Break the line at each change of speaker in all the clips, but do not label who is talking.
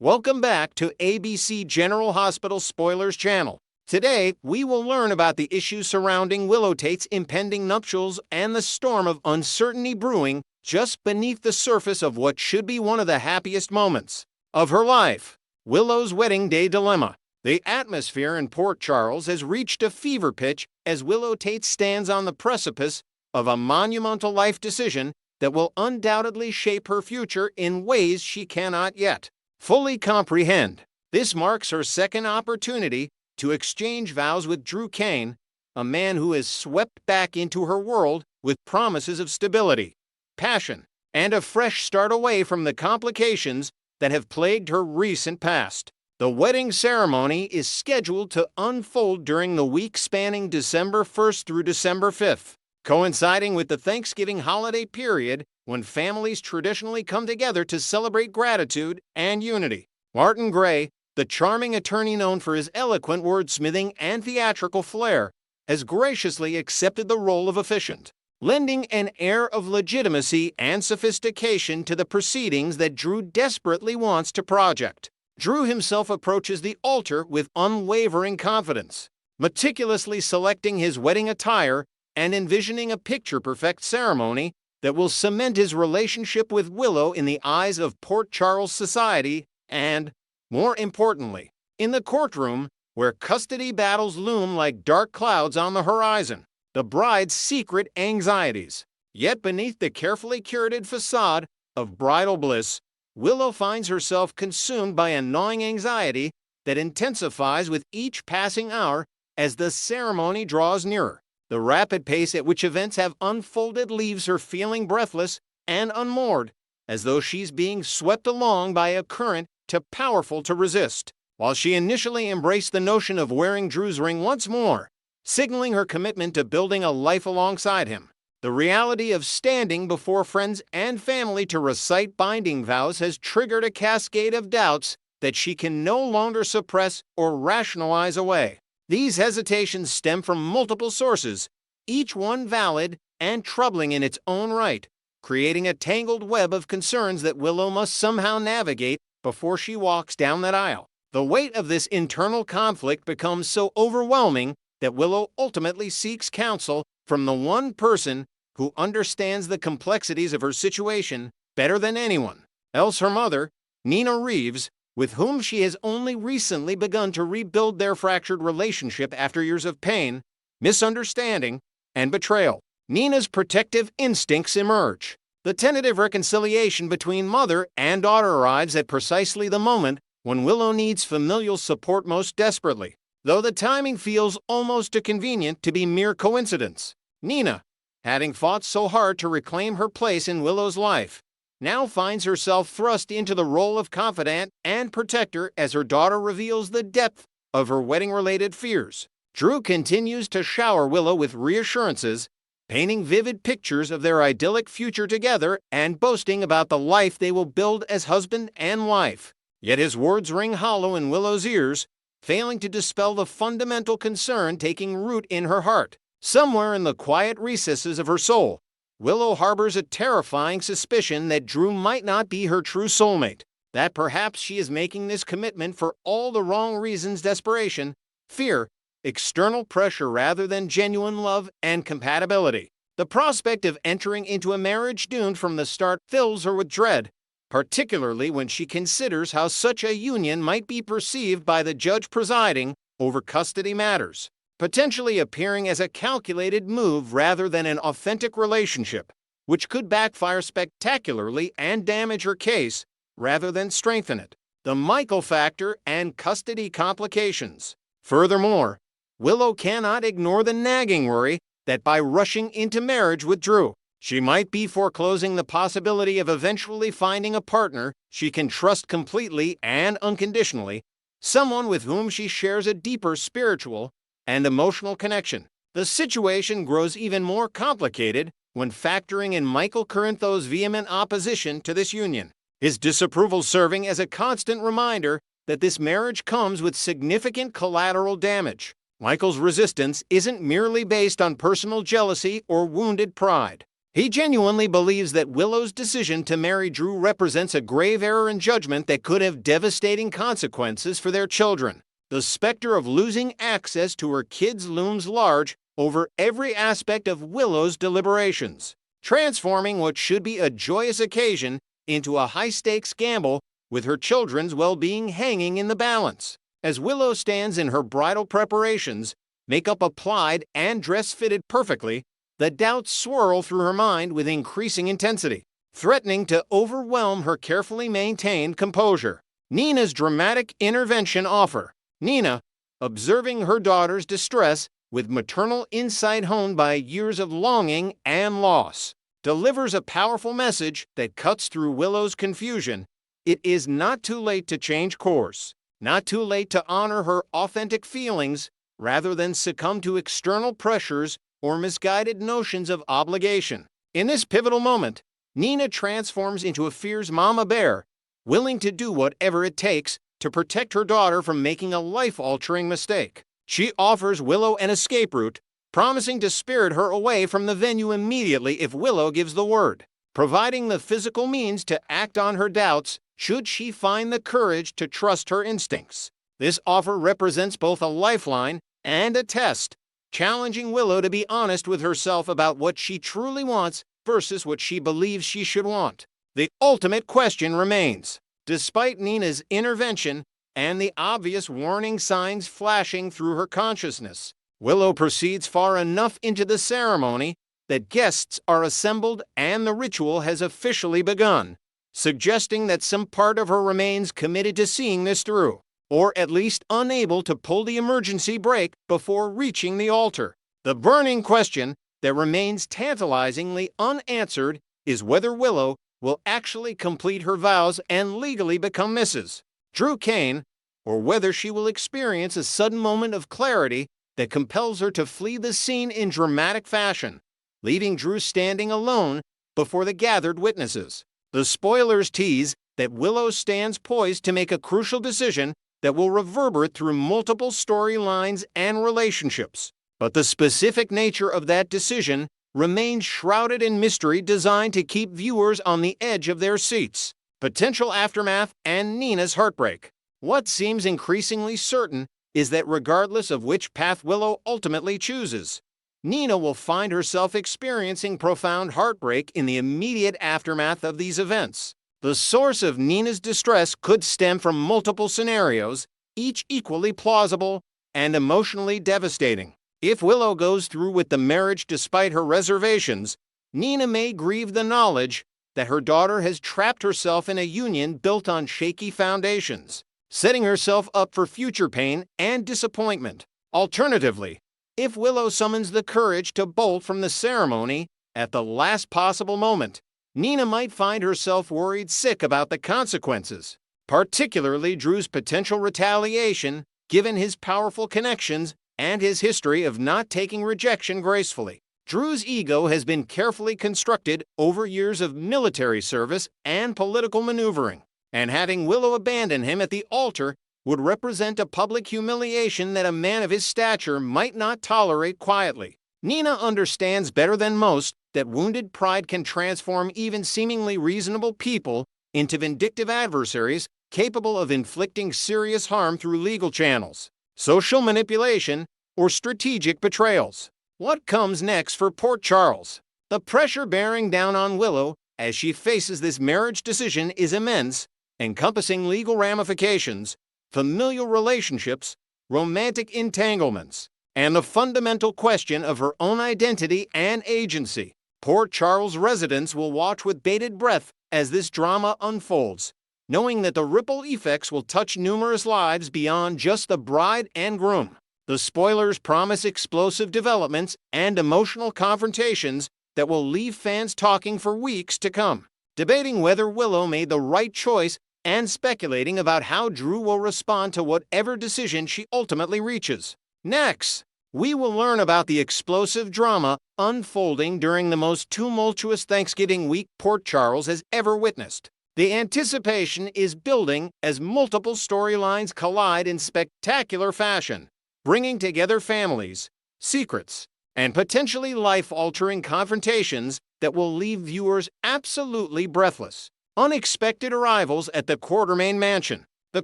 Welcome back to ABC General Hospital Spoilers Channel. Today, we will learn about the issues surrounding Willow Tate's impending nuptials and the storm of uncertainty brewing just beneath the surface of what should be one of the happiest moments of her life. Willow's wedding day dilemma. The atmosphere in Port Charles has reached a fever pitch as Willow Tate stands on the precipice of a monumental life decision that will undoubtedly shape her future in ways she cannot yet fully comprehend. This marks her second opportunity to exchange vows with Drew Cain, a man who has swept back into her world with promises of stability, passion, and a fresh start away from the complications that have plagued her recent past. The wedding ceremony is scheduled to unfold during the week spanning December 1st through December 5th, coinciding with the Thanksgiving holiday period when families traditionally come together to celebrate gratitude and unity. Martin Gray, the charming attorney known for his eloquent wordsmithing and theatrical flair, has graciously accepted the role of officiant, lending an air of legitimacy and sophistication to the proceedings that Drew desperately wants to project. Drew himself approaches the altar with unwavering confidence, meticulously selecting his wedding attire and envisioning a picture-perfect ceremony that will cement his relationship with Willow in the eyes of Port Charles society and, more importantly, in the courtroom where custody battles loom like dark clouds on the horizon. The bride's secret anxieties. Yet beneath the carefully curated facade of bridal bliss, Willow finds herself consumed by a gnawing anxiety that intensifies with each passing hour as the ceremony draws nearer. The rapid pace at which events have unfolded leaves her feeling breathless and unmoored, as though she's being swept along by a current too powerful to resist. While she initially embraced the notion of wearing Drew's ring once more, signaling her commitment to building a life alongside him, the reality of standing before friends and family to recite binding vows has triggered a cascade of doubts that she can no longer suppress or rationalize away. These hesitations stem from multiple sources, each one valid and troubling in its own right, creating a tangled web of concerns that Willow must somehow navigate before she walks down that aisle. The weight of this internal conflict becomes so overwhelming that Willow ultimately seeks counsel from the one person who understands the complexities of her situation better than anyone else, her mother, Nina Reeves, with whom she has only recently begun to rebuild their fractured relationship after years of pain, misunderstanding, and betrayal. Nina's protective instincts emerge. The tentative reconciliation between mother and daughter arrives at precisely the moment when Willow needs familial support most desperately, though the timing feels almost too convenient to be mere coincidence. Nina, having fought so hard to reclaim her place in Willow's life, now finds herself thrust into the role of confidant and protector as her daughter reveals the depth of her wedding-related fears. Drew continues to shower Willow with reassurances, painting vivid pictures of their idyllic future together and boasting about the life they will build as husband and wife. Yet his words ring hollow in Willow's ears, failing to dispel the fundamental concern taking root in her heart. Somewhere in the quiet recesses of her soul, Willow harbors a terrifying suspicion that Drew might not be her true soulmate, that perhaps she is making this commitment for all the wrong reasons: desperation, fear, external pressure rather than genuine love and compatibility. The prospect of entering into a marriage doomed from the start fills her with dread, particularly when she considers how such a union might be perceived by the judge presiding over custody matters, potentially appearing as a calculated move rather than an authentic relationship, which could backfire spectacularly and damage her case rather than strengthen it. The Michael factor and custody complications. Furthermore, Willow cannot ignore the nagging worry that by rushing into marriage with Drew, she might be foreclosing the possibility of eventually finding a partner she can trust completely and unconditionally, someone with whom she shares a deeper spiritual and emotional connection. The situation grows even more complicated when factoring in Michael Corinthos' vehement opposition to this union, his disapproval serving as a constant reminder that this marriage comes with significant collateral damage. Michael's resistance isn't merely based on personal jealousy or wounded pride. He genuinely believes that Willow's decision to marry Drew represents a grave error in judgment that could have devastating consequences for their children. The specter of losing access to her kids looms large over every aspect of Willow's deliberations, transforming what should be a joyous occasion into a high-stakes gamble with her children's well-being hanging in the balance. As Willow stands in her bridal preparations, makeup applied and dress fitted perfectly, the doubts swirl through her mind with increasing intensity, threatening to overwhelm her carefully maintained composure. Nina's dramatic intervention offer. Nina, observing her daughter's distress with maternal insight honed by years of longing and loss, delivers a powerful message that cuts through Willow's confusion. It is not too late to change course, not too late to honor her authentic feelings rather than succumb to external pressures or misguided notions of obligation. In this pivotal moment, Nina transforms into a fierce mama bear, willing to do whatever it takes to protect her daughter from making a life-altering mistake. She offers Willow an escape route, promising to spirit her away from the venue immediately if Willow gives the word, providing the physical means to act on her doubts should she find the courage to trust her instincts. This offer represents both a lifeline and a test, challenging Willow to be honest with herself about what she truly wants versus what she believes she should want. The ultimate question remains. Despite Nina's intervention and the obvious warning signs flashing through her consciousness, Willow proceeds far enough into the ceremony that guests are assembled and the ritual has officially begun, suggesting that some part of her remains committed to seeing this through, or at least unable to pull the emergency brake before reaching the altar. The burning question that remains tantalizingly unanswered is whether Willow will actually complete her vows and legally become Mrs. Drew Kane, or whether she will experience a sudden moment of clarity that compels her to flee the scene in dramatic fashion, leaving Drew standing alone before the gathered witnesses. The spoilers tease that Willow stands poised to make a crucial decision that will reverberate through multiple storylines and relationships. But the specific nature of that decision remains shrouded in mystery, designed to keep viewers on the edge of their seats. Potential aftermath and Nina's heartbreak. What seems increasingly certain is that regardless of which path Willow ultimately chooses, Nina will find herself experiencing profound heartbreak in the immediate aftermath of these events. The source of Nina's distress could stem from multiple scenarios, each equally plausible and emotionally devastating. If Willow goes through with the marriage despite her reservations, Nina may grieve the knowledge that her daughter has trapped herself in a union built on shaky foundations, setting herself up for future pain and disappointment. Alternatively, if Willow summons the courage to bolt from the ceremony at the last possible moment, Nina might find herself worried sick about the consequences, particularly Drew's potential retaliation given his powerful connections and his history of not taking rejection gracefully. Drew's ego has been carefully constructed over years of military service and political maneuvering, and having Willow abandon him at the altar would represent a public humiliation that a man of his stature might not tolerate quietly. Nina understands better than most that wounded pride can transform even seemingly reasonable people into vindictive adversaries capable of inflicting serious harm through legal channels, social manipulation, or strategic betrayals. What comes next for Port Charles? The pressure bearing down on Willow as she faces this marriage decision is immense, encompassing legal ramifications, familial relationships, romantic entanglements, and the fundamental question of her own identity and agency. Port Charles residents will watch with bated breath as this drama unfolds, knowing that the ripple effects will touch numerous lives beyond just the bride and groom. The spoilers promise explosive developments and emotional confrontations that will leave fans talking for weeks to come, debating whether Willow made the right choice and speculating about how Drew will respond to whatever decision she ultimately reaches. Next, we will learn about the explosive drama unfolding during the most tumultuous Thanksgiving week Port Charles has ever witnessed. The anticipation is building as multiple storylines collide in spectacular fashion, bringing together families, secrets, and potentially life-altering confrontations that will leave viewers absolutely breathless. Unexpected arrivals at the Quartermaine mansion. The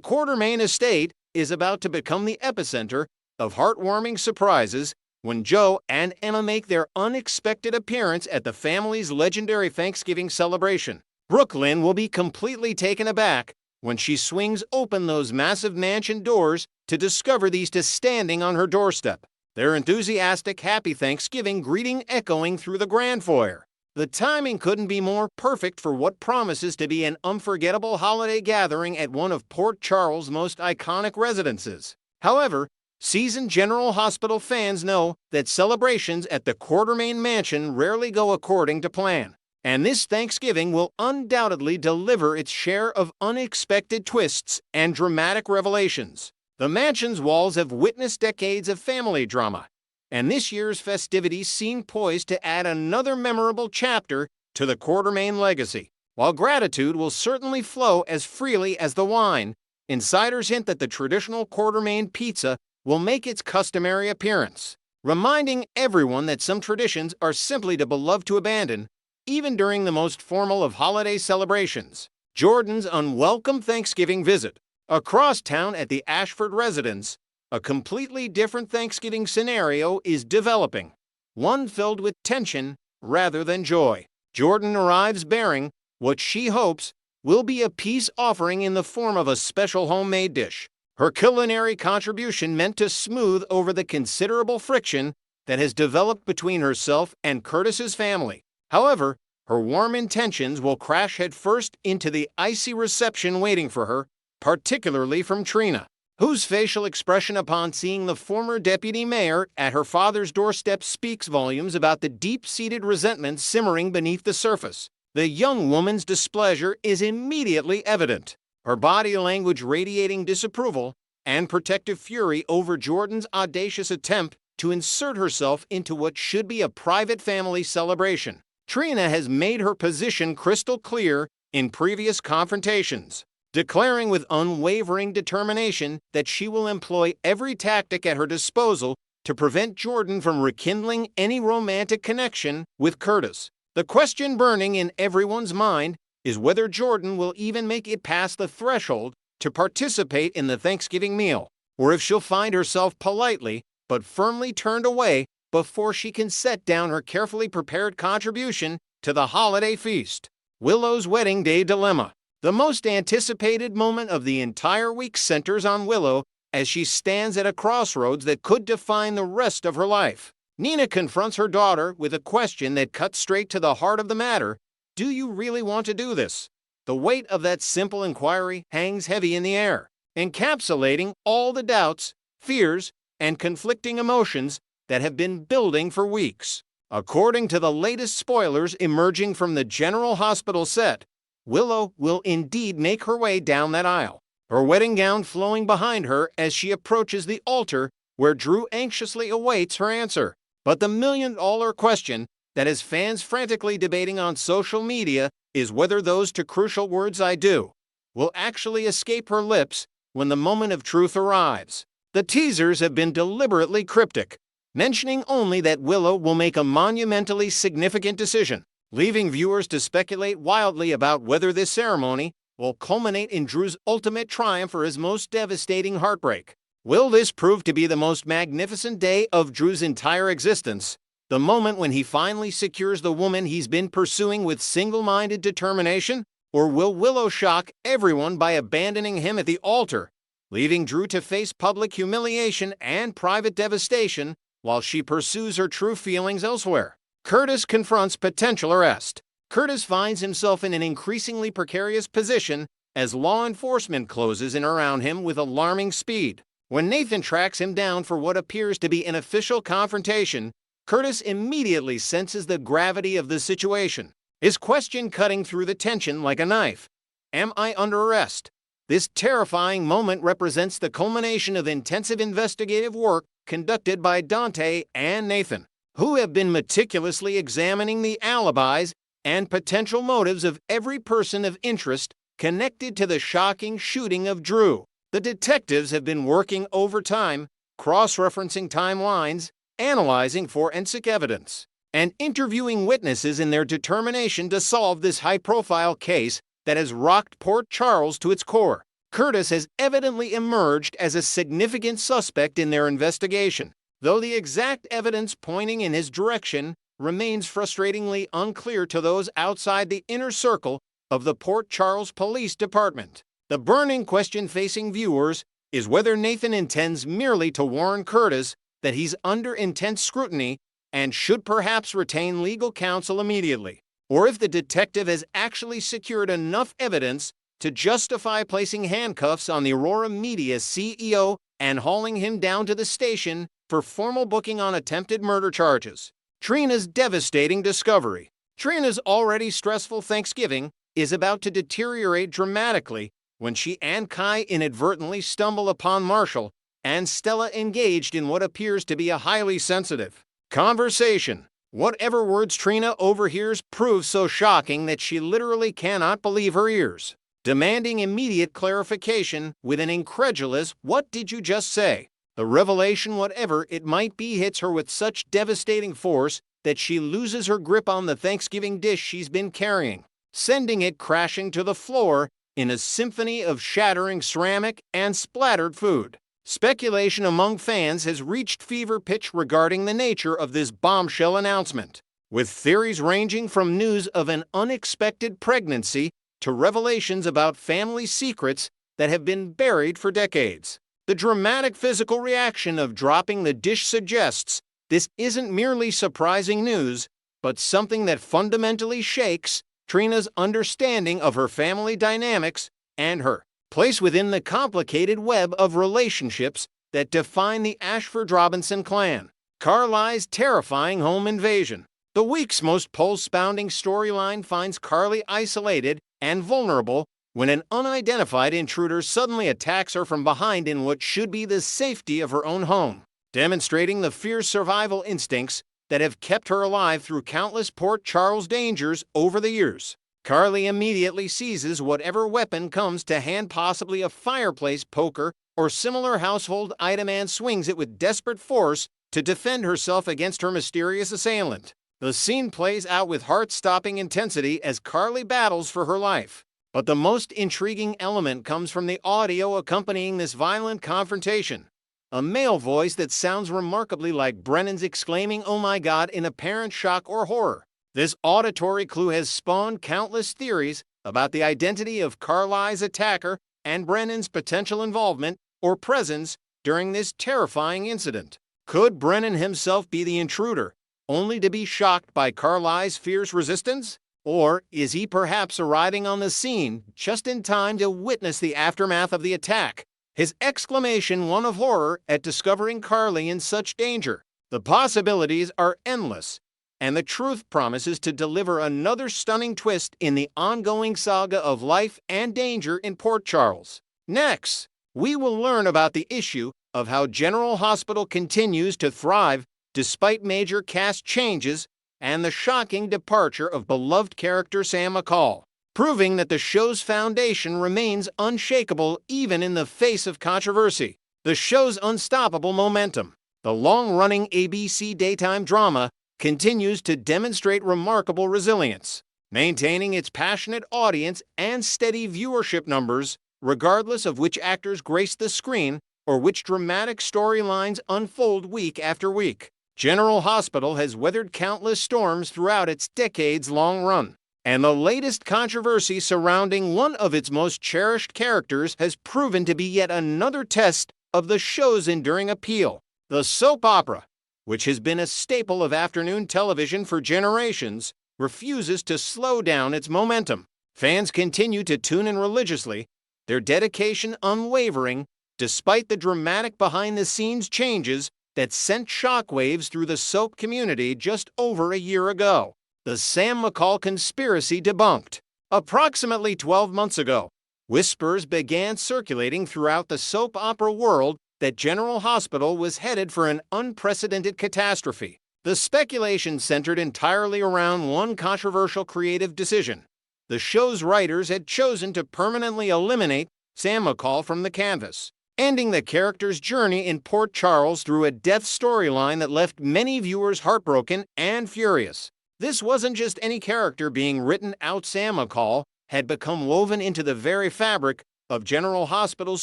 Quartermaine estate is about to become the epicenter of heartwarming surprises when Joe and Emma make their unexpected appearance at the family's legendary Thanksgiving celebration. Brooklyn will be completely taken aback when she swings open those massive mansion doors to discover these two standing on her doorstep, their enthusiastic Happy Thanksgiving greeting echoing through the grand foyer. The timing couldn't be more perfect for what promises to be an unforgettable holiday gathering at one of Port Charles' most iconic residences. However, seasoned General Hospital fans know that celebrations at the Quartermaine mansion rarely go according to plan, and this Thanksgiving will undoubtedly deliver its share of unexpected twists and dramatic revelations. The mansion's walls have witnessed decades of family drama, and this year's festivities seem poised to add another memorable chapter to the Quartermaine legacy. While gratitude will certainly flow as freely as the wine, insiders hint that the traditional Quartermaine pizza will make its customary appearance, reminding everyone that some traditions are simply too beloved to abandon, even during the most formal of holiday celebrations. Jordan's unwelcome Thanksgiving visit. Across town at the Ashford residence, a completely different Thanksgiving scenario is developing, one filled with tension rather than joy. Jordan arrives bearing what she hopes will be a peace offering in the form of a special homemade dish, her culinary contribution meant to smooth over the considerable friction that has developed between herself and Curtis's family. However, her warm intentions will crash headfirst into the icy reception waiting for her, particularly from Trina, whose facial expression upon seeing the former deputy mayor at her father's doorstep speaks volumes about the deep-seated resentment simmering beneath the surface. The young woman's displeasure is immediately evident, her body language radiating disapproval and protective fury over Jordan's audacious attempt to insert herself into what should be a private family celebration. Trina has made her position crystal clear in previous confrontations, declaring with unwavering determination that she will employ every tactic at her disposal to prevent Jordan from rekindling any romantic connection with Curtis. The question burning in everyone's mind is whether Jordan will even make it past the threshold to participate in the Thanksgiving meal, or if she'll find herself politely but firmly turned away before she can set down her carefully prepared contribution to the holiday feast. Willow's wedding day dilemma. The most anticipated moment of the entire week centers on Willow as she stands at a crossroads that could define the rest of her life. Nina confronts her daughter with a question that cuts straight to the heart of the matter. Do you really want to do this? The weight of that simple inquiry hangs heavy in the air, encapsulating all the doubts, fears, and conflicting emotions that have been building for weeks. According to the latest spoilers emerging from the General Hospital set, Willow will indeed make her way down that aisle, her wedding gown flowing behind her as she approaches the altar where Drew anxiously awaits her answer. But the million-dollar question that has fans frantically debating on social media is whether those two crucial words "I do" will actually escape her lips when the moment of truth arrives. The teasers have been deliberately cryptic, mentioning only that Willow will make a monumentally significant decision, leaving viewers to speculate wildly about whether this ceremony will culminate in Drew's ultimate triumph or his most devastating heartbreak. Will this prove to be the most magnificent day of Drew's entire existence, the moment when he finally secures the woman he's been pursuing with single-minded determination? Or will Willow shock everyone by abandoning him at the altar, leaving Drew to face public humiliation and private devastation while she pursues her true feelings elsewhere? Curtis confronts potential arrest. Curtis finds himself in an increasingly precarious position as law enforcement closes in around him with alarming speed. When Nathan tracks him down for what appears to be an official confrontation, Curtis immediately senses the gravity of the situation, his question cutting through the tension like a knife. Am I under arrest? This terrifying moment represents the culmination of intensive investigative work conducted by Dante and Nathan, who have been meticulously examining the alibis and potential motives of every person of interest connected to the shocking shooting of Drew. The detectives have been working overtime, cross-referencing timelines, analyzing forensic evidence, and interviewing witnesses in their determination to solve this high-profile case that has rocked Port Charles to its core. Curtis has evidently emerged as a significant suspect in their investigation, though the exact evidence pointing in his direction remains frustratingly unclear to those outside the inner circle of the Port Charles Police Department. The burning question facing viewers is whether Nathan intends merely to warn Curtis that he's under intense scrutiny and should perhaps retain legal counsel immediately, or if the detective has actually secured enough evidence to justify placing handcuffs on the Aurora Media CEO and hauling him down to the station for formal booking on attempted murder charges. Trina's devastating discovery. Trina's already stressful Thanksgiving is about to deteriorate dramatically when she and Kai inadvertently stumble upon Marshall and Stella engaged in what appears to be a highly sensitive conversation. Whatever words Trina overhears prove so shocking that she literally cannot believe her ears, demanding immediate clarification with an incredulous, "What did you just say?" The revelation, whatever it might be, hits her with such devastating force that she loses her grip on the Thanksgiving dish she's been carrying, sending it crashing to the floor in a symphony of shattering ceramic and splattered food. Speculation among fans has reached fever pitch regarding the nature of this bombshell announcement, with theories ranging from news of an unexpected pregnancy to revelations about family secrets that have been buried for decades. The dramatic physical reaction of dropping the dish suggests this isn't merely surprising news, but something that fundamentally shakes Trina's understanding of her family dynamics and her place within the complicated web of relationships that define the Ashford-Robinson clan. Carly's terrifying home invasion. The week's most pulse-pounding storyline finds Carly isolated and vulnerable when an unidentified intruder suddenly attacks her from behind in what should be the safety of her own home, demonstrating the fierce survival instincts that have kept her alive through countless Port Charles dangers over the years. Carly immediately seizes whatever weapon comes to hand, possibly a fireplace poker or similar household item, and swings it with desperate force to defend herself against her mysterious assailant. The scene plays out with heart-stopping intensity as Carly battles for her life. But the most intriguing element comes from the audio accompanying this violent confrontation. A male voice that sounds remarkably like Brennan's exclaiming, "Oh my God," in apparent shock or horror. This auditory clue has spawned countless theories about the identity of Carly's attacker and Brennan's potential involvement or presence during this terrifying incident. Could Brennan himself be the intruder, only to be shocked by Carly's fierce resistance? Or is he perhaps arriving on the scene just in time to witness the aftermath of the attack? His exclamation one of horror at discovering Carly in such danger. The possibilities are endless, and the truth promises to deliver another stunning twist in the ongoing saga of life and danger in Port Charles. Next, we will learn about the issue of how General Hospital continues to thrive despite major cast changes and the shocking departure of beloved character Sam McCall, proving that the show's foundation remains unshakable even in the face of controversy. The show's unstoppable momentum. The long-running ABC daytime drama continues to demonstrate remarkable resilience, maintaining its passionate audience and steady viewership numbers, regardless of which actors grace the screen or which dramatic storylines unfold week after week. General Hospital has weathered countless storms throughout its decades-long run, and the latest controversy surrounding one of its most cherished characters has proven to be yet another test of the show's enduring appeal. The soap opera, which has been a staple of afternoon television for generations, refuses to slow down its momentum. Fans continue to tune in religiously, their dedication unwavering, despite the dramatic behind-the-scenes changes that sent shockwaves through the soap community just over a year ago. The Sam McCall conspiracy debunked. Approximately 12 months ago, whispers began circulating throughout the soap opera world that General Hospital was headed for an unprecedented catastrophe. The speculation centered entirely around one controversial creative decision. The show's writers had chosen to permanently eliminate Sam McCall from the canvas. ending the character's journey in Port Charles through a death storyline that left many viewers heartbroken and furious. This wasn't just any character being written out. Sam McCall had become woven into the very fabric of General Hospital's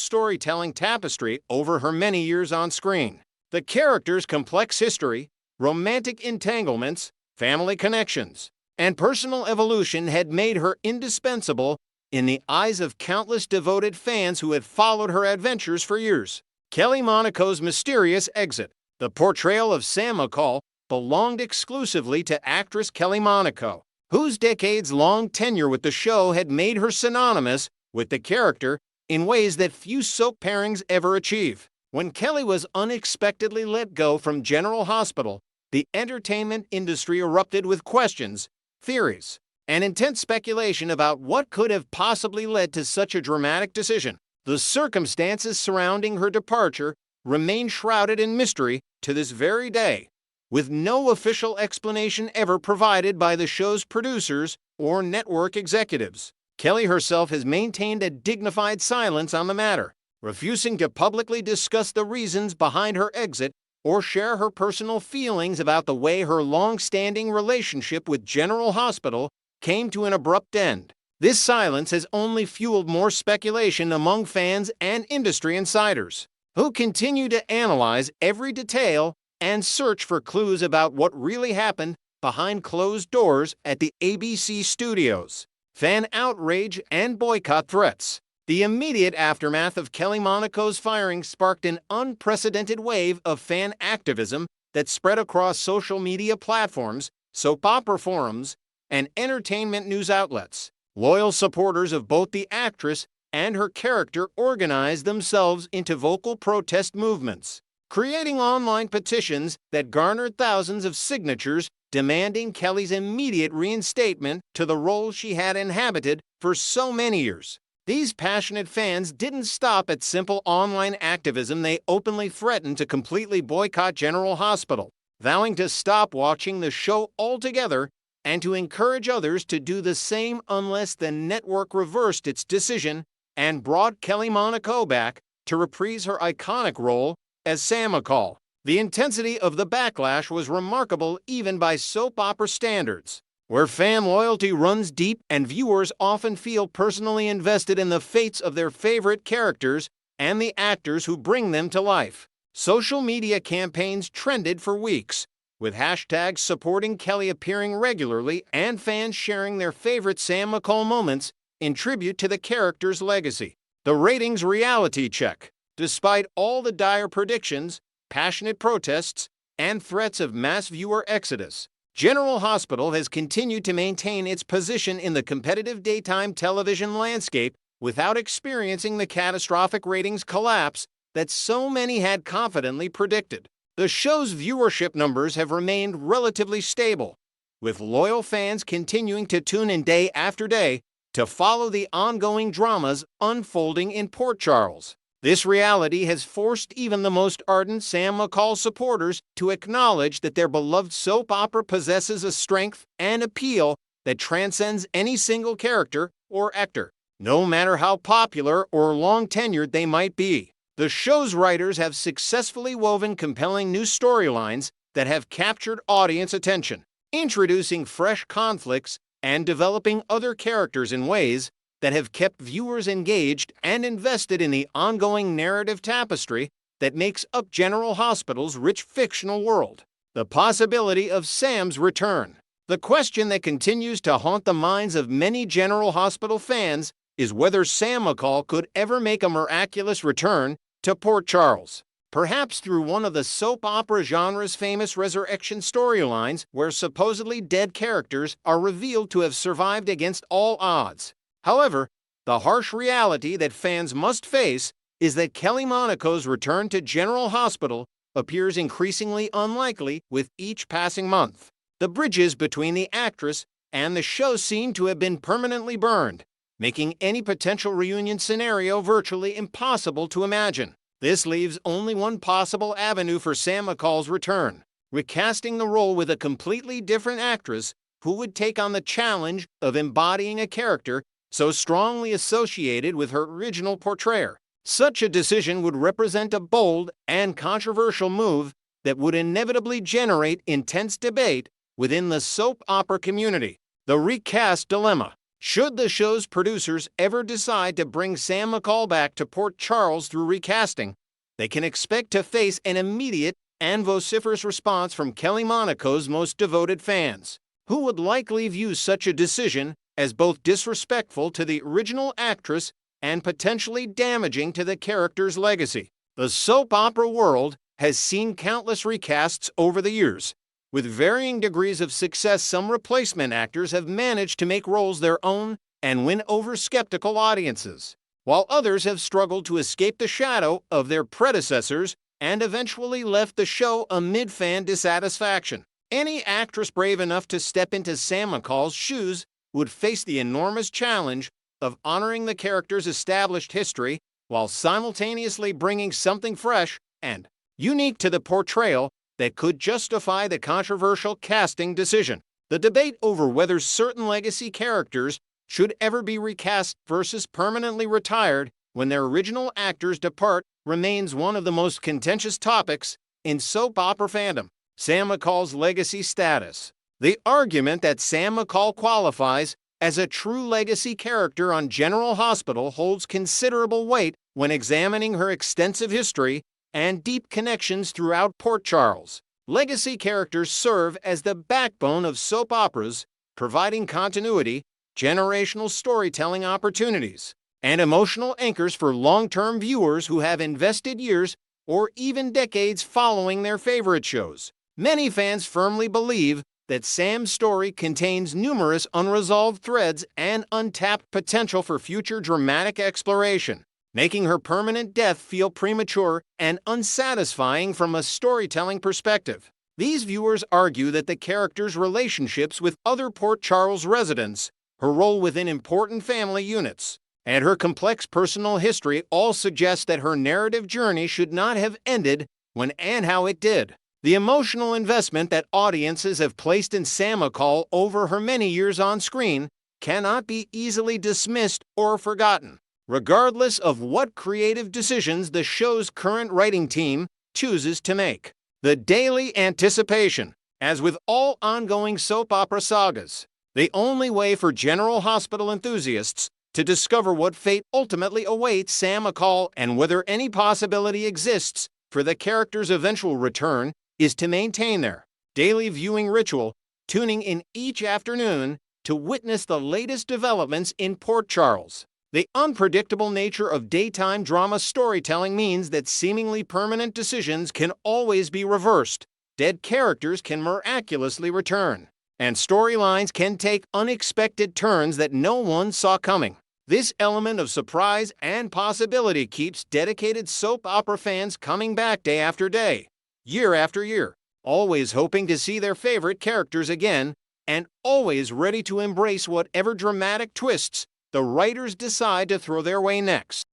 storytelling tapestry over her many years on screen. The character's complex history, romantic entanglements, family connections, and personal evolution had made her indispensable in the eyes of countless devoted fans who had followed her adventures for years. Kelly Monaco's mysterious exit. The portrayal of Sam McCall belonged exclusively to actress Kelly Monaco, whose decades-long tenure with the show had made her synonymous with the character in ways that few soap pairings ever achieve. When Kelly was unexpectedly let go from General Hospital, the entertainment industry erupted with questions, theories, and intense speculation about what could have possibly led to such a dramatic decision. The circumstances surrounding her departure remain shrouded in mystery to this very day, with no official explanation ever provided by the show's producers or network executives. Kelly herself has maintained a dignified silence on the matter, refusing to publicly discuss the reasons behind her exit or share her personal feelings about the way her long-standing relationship with General Hospital came to an abrupt end. This silence has only fueled more speculation among fans and industry insiders, who continue to analyze every detail and search for clues about what really happened behind closed doors at the ABC studios. Fan outrage and boycott threats. The immediate aftermath of Kelly Monaco's firing sparked an unprecedented wave of fan activism that spread across social media platforms, soap opera forums, and entertainment news outlets. Loyal supporters of both the actress and her character organized themselves into vocal protest movements, creating online petitions that garnered thousands of signatures demanding Kelly's immediate reinstatement to the role she had inhabited for so many years. These passionate fans didn't stop at simple online activism. They openly threatened to completely boycott General Hospital, vowing to stop watching the show altogether and to encourage others to do the same unless the network reversed its decision and brought Kelly Monaco back to reprise her iconic role as Sam McCall. The intensity of the backlash was remarkable even by soap opera standards, where fan loyalty runs deep and viewers often feel personally invested in the fates of their favorite characters and the actors who bring them to life. Social media campaigns trended for weeks, with hashtags supporting Kelly appearing regularly and fans sharing their favorite Sam McCall moments in tribute to the character's legacy. The ratings reality check. Despite all the dire predictions, passionate protests, and threats of mass viewer exodus, General Hospital has continued to maintain its position in the competitive daytime television landscape without experiencing the catastrophic ratings collapse that so many had confidently predicted. The show's viewership numbers have remained relatively stable, with loyal fans continuing to tune in day after day to follow the ongoing dramas unfolding in Port Charles. This reality has forced even the most ardent Sam McCall supporters to acknowledge that their beloved soap opera possesses a strength and appeal that transcends any single character or actor, no matter how popular or long-tenured they might be. The show's writers have successfully woven compelling new storylines that have captured audience attention, introducing fresh conflicts and developing other characters in ways that have kept viewers engaged and invested in the ongoing narrative tapestry that makes up General Hospital's rich fictional world. The possibility of Sam's return. The question that continues to haunt the minds of many General Hospital fans is whether Sam McCall could ever make a miraculous return to Port Charles. Perhaps through one of the soap opera genre's famous resurrection storylines where supposedly dead characters are revealed to have survived against all odds. However, the harsh reality that fans must face is that Kelly Monaco's return to General Hospital appears increasingly unlikely with each passing month. The bridges between the actress and the show seem to have been permanently burned, making any potential reunion scenario virtually impossible to imagine. This leaves only one possible avenue for Sam McCall's return: recasting the role with a completely different actress who would take on the challenge of embodying a character so strongly associated with her original portrayer. Such a decision would represent a bold and controversial move that would inevitably generate intense debate within the soap opera community. The recast dilemma. Should the show's producers ever decide to bring Sam McCall back to Port Charles through recasting, they can expect to face an immediate and vociferous response from Kelly Monaco's most devoted fans, who would likely view such a decision as both disrespectful to the original actress and potentially damaging to the character's legacy. The soap opera world has seen countless recasts over the years. With varying degrees of success, some replacement actors have managed to make roles their own and win over skeptical audiences, while others have struggled to escape the shadow of their predecessors and eventually left the show amid fan dissatisfaction. Any actress brave enough to step into Sam McCall's shoes would face the enormous challenge of honoring the character's established history while simultaneously bringing something fresh and unique to the portrayal that could justify the controversial casting decision. The debate over whether certain legacy characters should ever be recast versus permanently retired when their original actors depart remains one of the most contentious topics in soap opera fandom. Sam McCall's legacy status. The argument that Sam McCall qualifies as a true legacy character on General Hospital holds considerable weight when examining her extensive history and deep connections throughout Port Charles. Legacy characters serve as the backbone of soap operas, providing continuity, generational storytelling opportunities, and emotional anchors for long-term viewers who have invested years or even decades following their favorite shows. Many fans firmly believe that Sam's story contains numerous unresolved threads and untapped potential for future dramatic exploration, making her permanent death feel premature and unsatisfying from a storytelling perspective. These viewers argue that the character's relationships with other Port Charles residents, her role within important family units, and her complex personal history all suggest that her narrative journey should not have ended when and how it did. The emotional investment that audiences have placed in Sam McCall over her many years on screen cannot be easily dismissed or forgotten, regardless of what creative decisions the show's current writing team chooses to make. The daily anticipation. As with all ongoing soap opera sagas, the only way for General Hospital enthusiasts to discover what fate ultimately awaits Sam McCall and whether any possibility exists for the character's eventual return is to maintain their daily viewing ritual, tuning in each afternoon to witness the latest developments in Port Charles. The unpredictable nature of daytime drama storytelling means that seemingly permanent decisions can always be reversed, dead characters can miraculously return, and storylines can take unexpected turns that no one saw coming. This element of surprise and possibility keeps dedicated soap opera fans coming back day after day, year after year, always hoping to see their favorite characters again, and always ready to embrace whatever dramatic twists the writers decide to throw their way next.